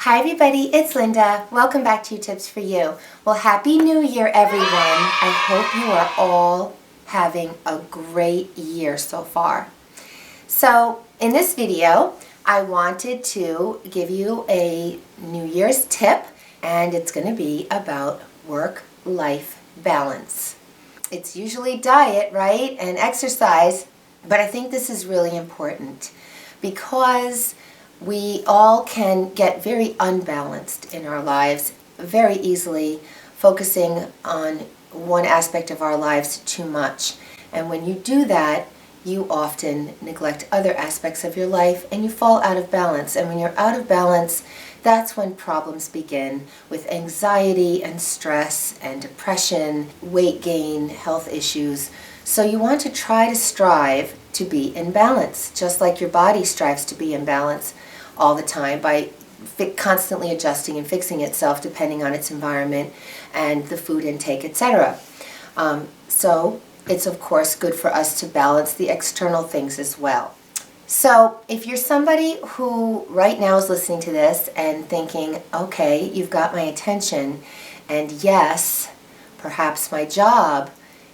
Hi everybody, it's Linda. Welcome back to Tips for You. Well, Happy New Year everyone. I hope you are all having a great year so far. So in this video, I wanted to give you a New Year's tip, and it's going to be about work-life balance. It's usually diet, right, and exercise, but I think this is really important because we all can get very unbalanced in our lives very easily, focusing on one aspect of our lives too much. And when you do that, you often neglect other aspects of your life and you fall out of balance. And when you're out of balance, that's when problems begin with anxiety and stress and depression, weight gain, health issues. So you want to try to strive to be in balance, just like your body strives to be in balance all the time by constantly adjusting and fixing itself depending on its environment and the food intake, etc. So it's of course good for us to balance the external things as well. So if you're somebody who right now is listening to this and thinking, okay, you've got my attention, and yes, perhaps my job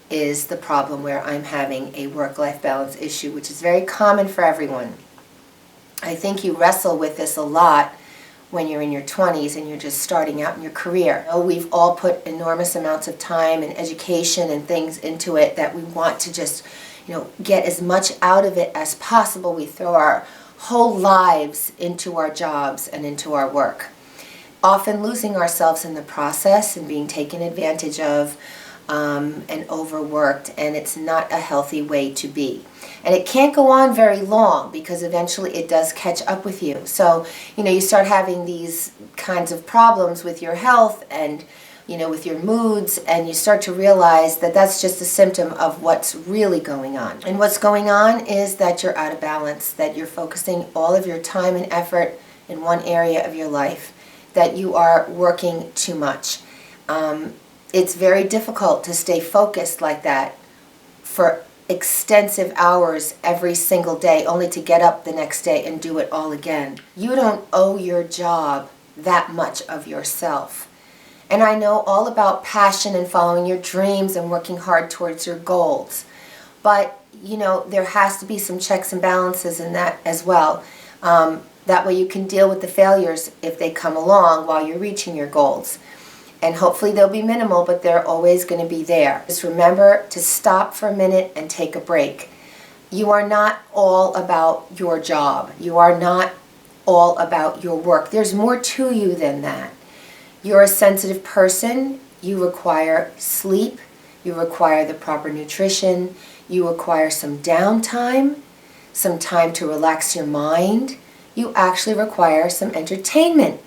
is the problem where I'm having a work-life balance issue, which is very common for everyone. I think you wrestle with this a lot when you're in your 20s and you're just starting out in your career. We've all put enormous amounts of time and education and things into it that we want to just, get as much out of it as possible. We throw our whole lives into our jobs and into our work, often losing ourselves in the process and being taken advantage of and overworked, and it's not a healthy way to be. And it can't go on very long because eventually it does catch up with you. So, you start having these kinds of problems with your health and, with your moods, and you start to realize that that's just a symptom of what's really going on. And what's going on is that you're out of balance, that you're focusing all of your time and effort in one area of your life, that you are working too much. It's very difficult to stay focused like that for extensive hours every single day, only to get up the next day and do it all again. You don't owe your job that much of yourself. And I know all about passion and following your dreams and working hard towards your goals. But, there has to be some checks and balances in that as well. That way you can deal with the failures if they come along while you're reaching your goals. And hopefully they'll be minimal, but they're always going to be there. Just remember to stop for a minute and take a break. You are not all about your job. You are not all about your work. There's more to you than that. You're a sensitive person. You require sleep. You require the proper nutrition. You require some downtime, some time to relax your mind. You actually require some entertainment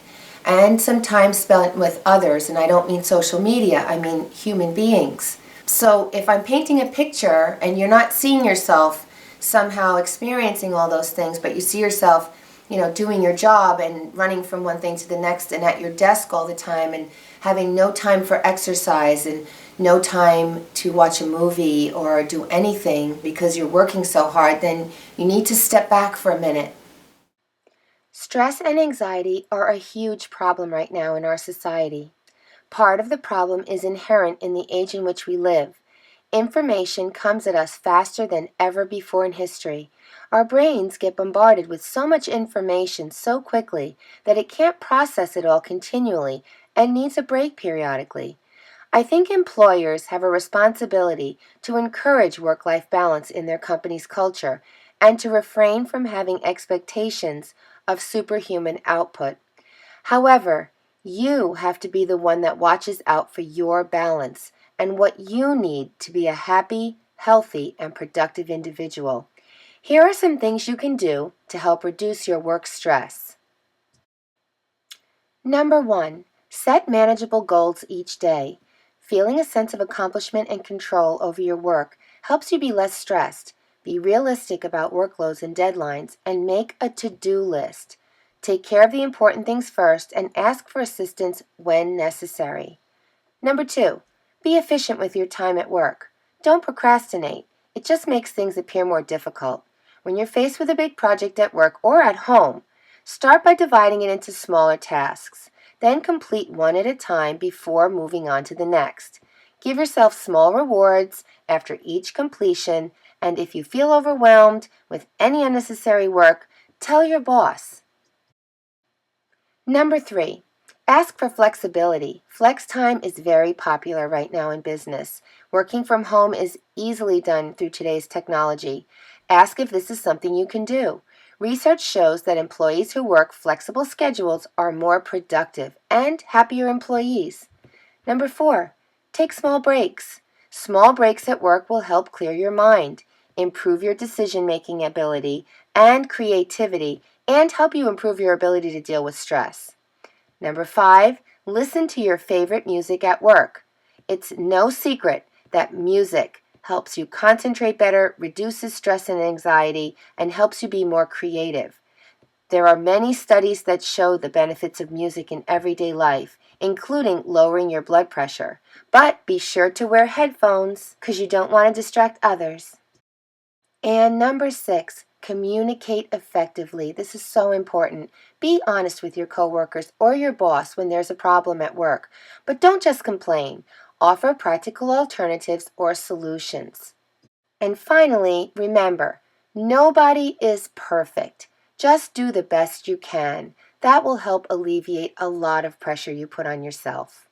and some time spent with others. And I don't mean social media, I mean human beings. So if I'm painting a picture and you're not seeing yourself somehow experiencing all those things, but you see yourself, doing your job and running from one thing to the next and at your desk all the time and having no time for exercise and no time to watch a movie or do anything because you're working so hard, then you need to step back for a minute. Stress and anxiety are a huge problem right now in our society. Part of the problem is inherent in the age in which we live. Information comes at us faster than ever before in history. Our brains get bombarded with so much information so quickly that it can't process it all continually and needs a break periodically. I think employers have a responsibility to encourage work-life balance in their company's culture and to refrain from having expectations of superhuman output. However, you have to be the one that watches out for your balance and what you need to be a happy, healthy, and productive individual. Here are some things you can do to help reduce your work stress. Number 1, set manageable goals each day. Feeling a sense of accomplishment and control over your work helps you be less stressed. Be realistic about workloads and deadlines, and make a to-do list. Take care of the important things first and ask for assistance when necessary. Number 2, be efficient with your time at work. Don't procrastinate. It just makes things appear more difficult. When you're faced with a big project at work or at home, Start by dividing it into smaller tasks. Then complete one at a time before moving on to the next. Give yourself small rewards after each completion, and if you feel overwhelmed with any unnecessary work, tell your boss. Number 3, ask for flexibility. Flex time is very popular right now in business. Working from home is easily done through today's technology. Ask if this is something you can do. Research shows that employees who work flexible schedules are more productive and happier employees. Number 4, take small breaks. Small breaks at work will help clear your mind, improve your decision-making ability and creativity, and help you improve your ability to deal with stress. Number 5, listen to your favorite music at work. It's no secret that music helps you concentrate better, reduces stress and anxiety, and helps you be more creative. There are many studies that show the benefits of music in everyday life, including lowering your blood pressure. But be sure to wear headphones because you don't want to distract others. And number 6, communicate effectively. This is so important. Be honest with your coworkers or your boss when there's a problem at work. But don't just complain. Offer practical alternatives or solutions. And finally, remember, nobody is perfect. Just do the best you can. That will help alleviate a lot of pressure you put on yourself.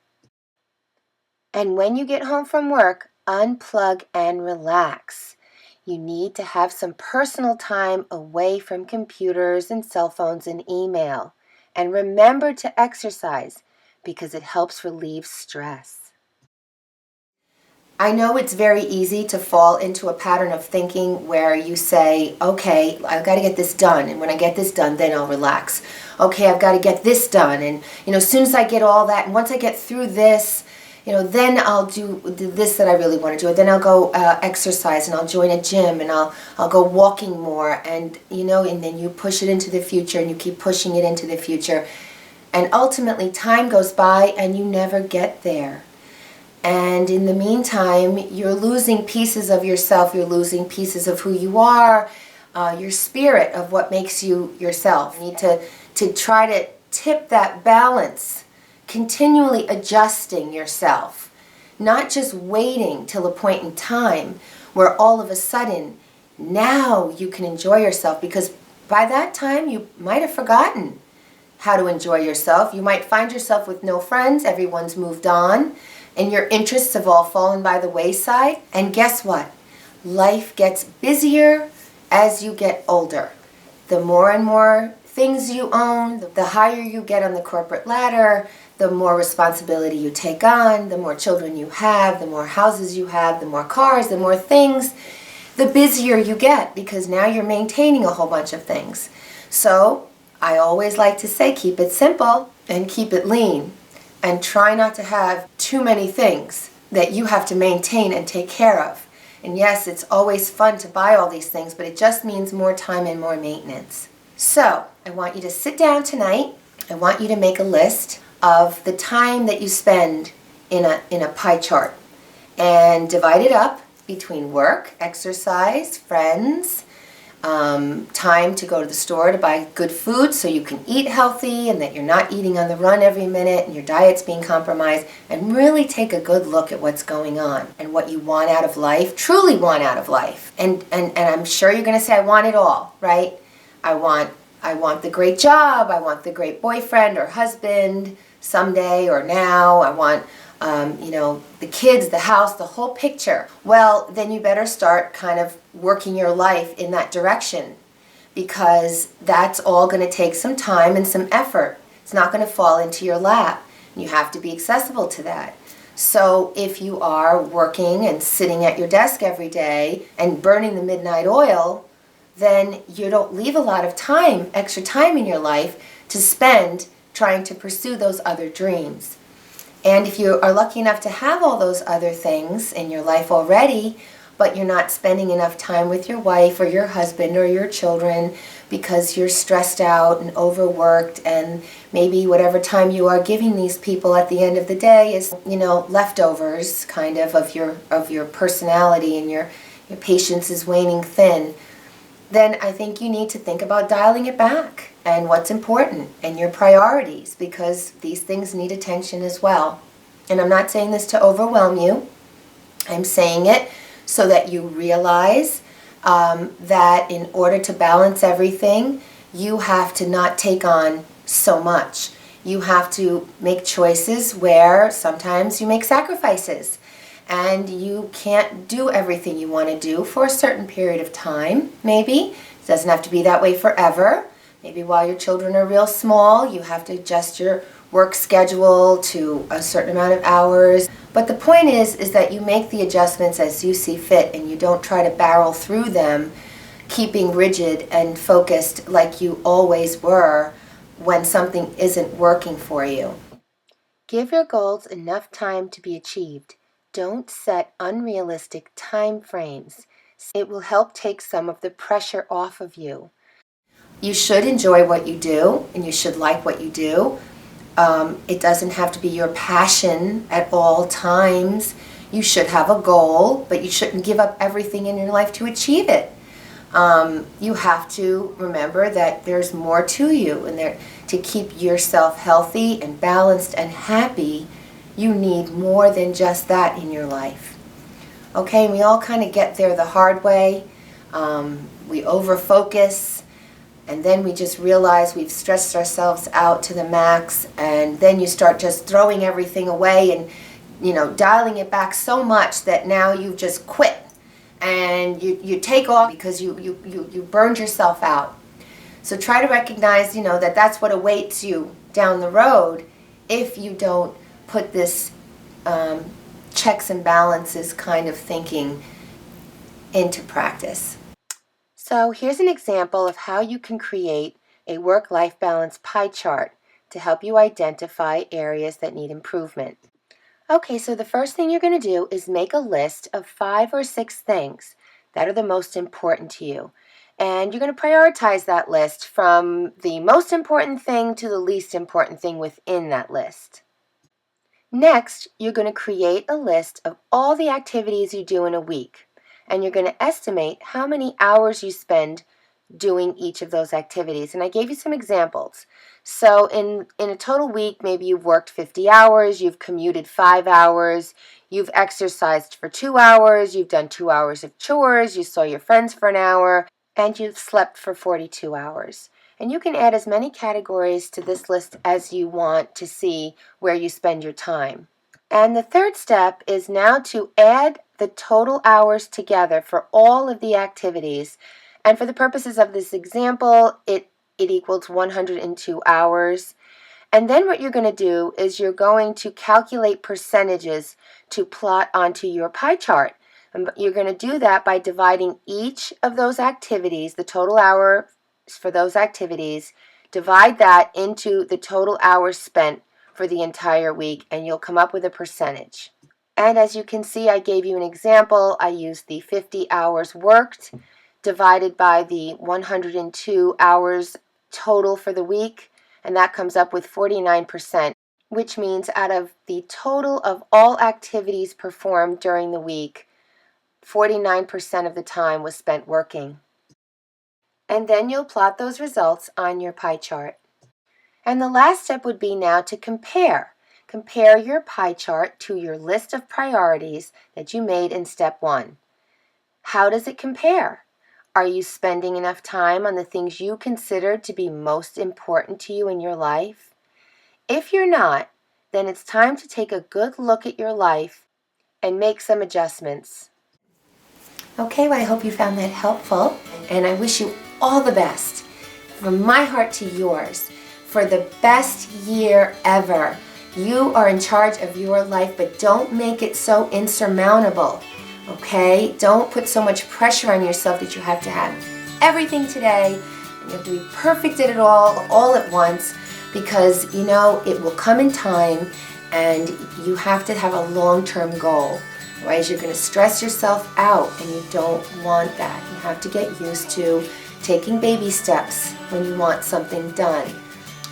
And when you get home from work, unplug and relax. You need to have some personal time away from computers and cell phones and email. And remember to exercise because it helps relieve stress. I know it's very easy to fall into a pattern of thinking where you say, okay, I've got to get this done, and when I get this done, then I'll relax. Okay, I've got to get this done, and as soon as I get all that, and once I get through this, then I'll do this that I really want to do. Then I'll go exercise, and I'll join a gym, and I'll go walking more, and and then you push it into the future, and you keep pushing it into the future, and ultimately time goes by, and you never get there. And in the meantime, you're losing pieces of yourself. You're losing pieces of who you are, your spirit of what makes you yourself. You need to try to tip that balance, continually adjusting yourself, not just waiting till a point in time where all of a sudden now you can enjoy yourself, because by that time you might have forgotten how to enjoy yourself. You might find yourself with no friends, everyone's moved on, and your interests have all fallen by the wayside. And guess what? Life gets busier as you get older. The more and more things you own, the higher you get on the corporate ladder, the more responsibility you take on, the more children you have, the more houses you have, the more cars, the more things, the busier you get, because now you're maintaining a whole bunch of things. So I always like to say, keep it simple and keep it lean. And try not to have too many things that you have to maintain and take care of. And yes, it's always fun to buy all these things, but it just means more time and more maintenance. So I want you to sit down tonight. I want you to make a list of the time that you spend in a pie chart and divide it up between work, exercise, friends, time to go to the store to buy good food so you can eat healthy and that you're not eating on the run every minute and your diet's being compromised, and really take a good look at what's going on and what you want out of life, truly want out of life. And I'm sure you're going to say, I want it all, right? I want the great job, I want the great boyfriend or husband someday or now, I want the kids, the house, the whole picture. Well, then you better start kind of working your life in that direction, because that's all going to take some time and some effort. It's not going to fall into your lap. You have to be accessible to that. So if you are working and sitting at your desk every day and burning the midnight oil, then you don't leave a lot of time, extra time in your life to spend trying to pursue those other dreams. And if you are lucky enough to have all those other things in your life already, but you're not spending enough time with your wife or your husband or your children because you're stressed out and overworked, and maybe whatever time you are giving these people at the end of the day is, leftovers kind of your personality, and your patience is waning thin, then I think you need to think about dialing it back and what's important and your priorities, because these things need attention as well. And I'm not saying this to overwhelm you. I'm saying it so that you realize that in order to balance everything, you have to not take on so much. You have to make choices where sometimes you make sacrifices. And you can't do everything you want to do for a certain period of time, maybe. It doesn't have to be that way forever. Maybe while your children are real small, you have to adjust your work schedule to a certain amount of hours. But the point is that you make the adjustments as you see fit, and you don't try to barrel through them, keeping rigid and focused like you always were when something isn't working for you. Give your goals enough time to be achieved. Don't set unrealistic time frames. It will help take some of the pressure off of you. You should enjoy what you do, and you should like what you do. It doesn't have to be your passion at all times. You should have a goal, but you shouldn't give up everything in your life to achieve it. You have to remember that there's more to you, and to keep yourself healthy and balanced and happy, you need more than just that in your life. Okay, and we all kind of get there the hard way. We over-focus, and then we just realize we've stressed ourselves out to the max, and then you start just throwing everything away and dialing it back so much that now you've just quit. And you take off because you burned yourself out. So try to recognize, that that's what awaits you down the road if you don't put this checks and balances kind of thinking into practice. So here's an example of how you can create a work-life balance pie chart to help you identify areas that need improvement. Okay, so the first thing you're going to do is make a list of 5 or 6 things that are the most important to you. And you're going to prioritize that list from the most important thing to the least important thing within that list. Next, you're going to create a list of all the activities you do in a week. And you're going to estimate how many hours you spend doing each of those activities. And I gave you some examples. So in a total week, maybe you've worked 50 hours, you've commuted 5 hours, you've exercised for 2 hours, you've done 2 hours of chores, you saw your friends for an hour, and you've slept for 42 hours. And you can add as many categories to this list as you want to see where you spend your time. And the third step is now to add the total hours together for all of the activities. And for the purposes of this example, it equals 102 hours. And then what you're going to do is you're going to calculate percentages to plot onto your pie chart. And you're going to do that by dividing each of those activities, the total hours for those activities, divide that into the total hours spent for the entire week, and you'll come up with a percentage. And as you can see, I gave you an example. I used the 50 hours worked divided by the 102 hours total for the week, and that comes up with 49%, which means out of the total of all activities performed during the week, 49% of the time was spent working. And then you'll plot those results on your pie chart. And the last step would be now to compare. Compare your pie chart to your list of priorities that you made in step 1. How does it compare? Are you spending enough time on the things you consider to be most important to you in your life? If you're not, then it's time to take a good look at your life and make some adjustments. Okay, well, I hope you found that helpful, and I wish you all the best, from my heart to yours, for the best year ever. You are in charge of your life, but don't make it so insurmountable, okay? Don't put so much pressure on yourself that you have to have everything today, and you have to be perfect at it all at once, because, it will come in time, and you have to have a long-term goal. Otherwise, you're going to stress yourself out, and you don't want that. You have to get used to taking baby steps when you want something done.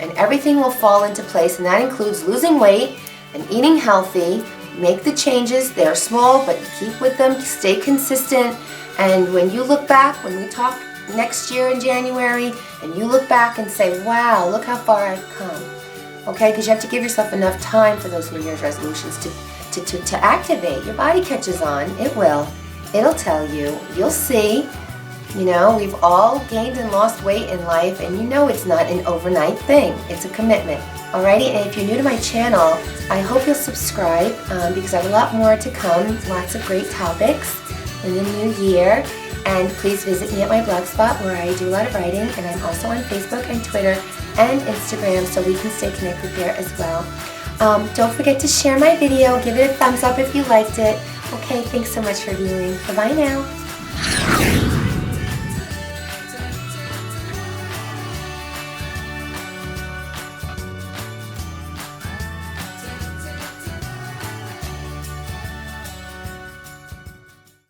And everything will fall into place, and that includes losing weight and eating healthy. Make the changes. They're small, but keep with them. Stay consistent. And when you look back, when we talk next year in January and you look back and say, wow, look how far I've come. Okay, because you have to give yourself enough time for those New Year's resolutions to activate. Your body catches on. It will. It'll tell you. You'll see. You know, we've all gained and lost weight in life, and you know it's not an overnight thing. It's a commitment. Alrighty, and if you're new to my channel, I hope you'll subscribe because I have a lot more to come. Lots of great topics in the new year. And please visit me at my blog spot where I do a lot of writing, and I'm also on Facebook and Twitter and Instagram, so we can stay connected there as well. Don't forget to share my video. Give it a thumbs up if you liked it. Okay, thanks so much for viewing. Bye-bye now.